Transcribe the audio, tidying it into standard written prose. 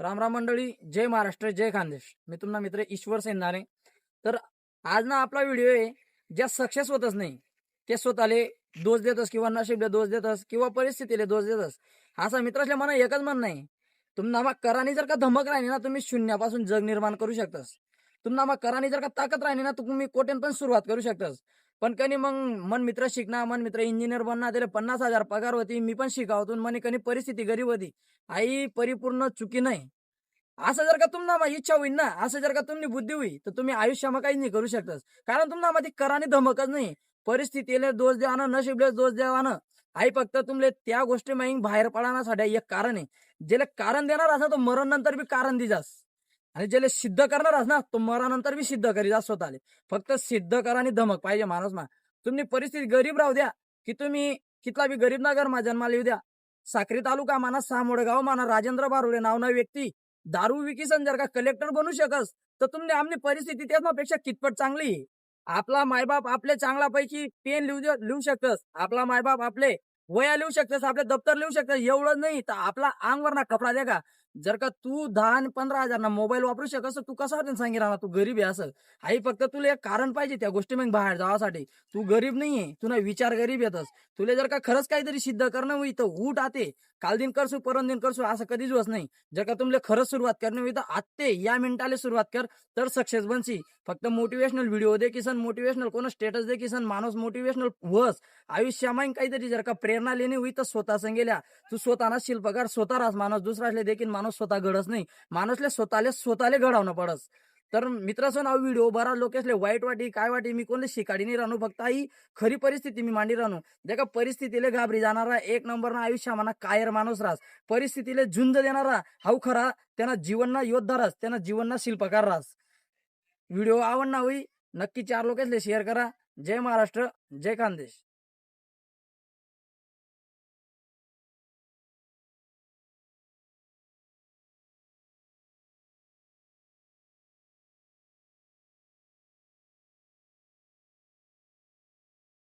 राम राम मंडळी, जय महाराष्ट्र, जय खानदेश. मी तुमचा मित्र ईश्वर सेंधाने. तर आज ना आपला व्हिडिओ आहे, ज्या सक्सेस होतच नाही ते स्वतःले दोष देतस किंवा नशीबले दोष देतस किंवा परिस्थितीले दोष देतस. असा मित्राच्या मना एकच म्हणणं नाही. तुम्हाला मग करानी जर का धमक राहिली ना, तुम्ही शून्यापासून जग निर्माण करू शकतास. तुम्हाला मग करानी जर का ताकद राहिली ना, तुम्ही कोट्यान पण सुरुवात करू शकतास. पण कधी मग मन मित्र शिकणार, मन मित्र इंजिनियर बनणार, त्याला 50,000 पगार होती, मी पण शिकावतून म्हणे कधी परिस्थिती गरीब होती. आई परिपूर्ण चुकी नाही. असं जर का तुम्हाला इच्छा होईल ना, असं जर का तुमची बुद्धी होईल, तर तुम्ही आयुष्यामध्ये काहीच नाही करू शकत. कारण तुम्हाला कराने धमकच नाही. परिस्थितीला दोष द्यावानं, नशिबले दोष द्यावानं. आई फक्त तुमले त्या गोष्टी माहीन बाहेर पडण्यासाठी एक कारण आहे. ज्याला कारण देणार असं तो मरण नंतर बी कारण दिजास. आणि ज्याला सिद्ध करणार अस ना, तो मरानंतर बी सिद्ध करी जा स्वतःले. फक्त सिद्ध करा आणि धमक पाहिजे माणूस मा. तुम्ही परिस्थिती गरीब राहू द्या, की तुम्ही कितला बी गरीब नगर मा जन्माला येऊ द्या. साक्री तालुका माना, सामोडगाव माना, राजेंद्र बारुडे नावना व्यक्ती दारू विकिसन जर का कलेक्टर बनू शकस, तर तुमने आमची परिस्थिती त्यापेक्षा कितपट चांगली आहे. आपला मायबाप आपले चांगल्यापैकी पेन लिहू शकतस. आपला मायबाप आपले वया लिहू शकतस, आपले दप्तर लिहू शकतस. एवढं नाही तर आपला अंगवर ना कपडा द्या का. जर का तू 10 आणि 15,000 ना मोबाईल वापरू शकस, तर तू कसा वाटेल सांगी राहणार तू गरीब आहे असं. आई फक्त तुला एक कारण पाहिजे त्या गोष्टी मग बाहेर जावासाठी. तू गरीब नाहीये, तुला विचार गरीब येतस. तुला जर का खरंच काहीतरी सिद्ध करणं होई तर उठ आते. काल दिन करसू परम दिन करसू असं कधीच होत नाही. जर का तुमले खरंच सुरुवात करणे होई तर आत्ते या मिनिटाला सुरुवात कर, तर सक्सेस बनशी. फक्त मोटिवेशनल व्हिडिओ दे किसन, मोटिवेशनल कोण स्टेटस दे किसन, माणूस मोटिवेशनल वस. आयुष्यामध्ये काहीतरी जर का प्रेरणा लेणी होई तर स्वतः संगेल्या. तू स्वतःना शिल्पकार स्वतः रास. माणूस दुसऱ्याले देखील माणूस स्वतः घडच नाही. माणूसले स्वतःले घडवणं पडस. तर मित्राचं नाव व्हिडिओ बरा लोकेसले वाईट वाटी काय वाटी मी कोणले शिकाडी नाही राहू. फक्त आई खरी परिस्थिती मी मांडी राहू. जे का परिस्थितीला घाबरी जाणारा एक नंबरना आयुष्य म्हणा कायर माणूस रास. परिस्थितीला झुंज देणारा हाऊ खरा त्यांना जीवनना योद्धा रास, त्यांना जीवनना शिल्पकार रास. व्हिडिओ आवडना होई नक्की 4 लोकेसले शेअर करा. जय महाराष्ट्र, जय खानदेश.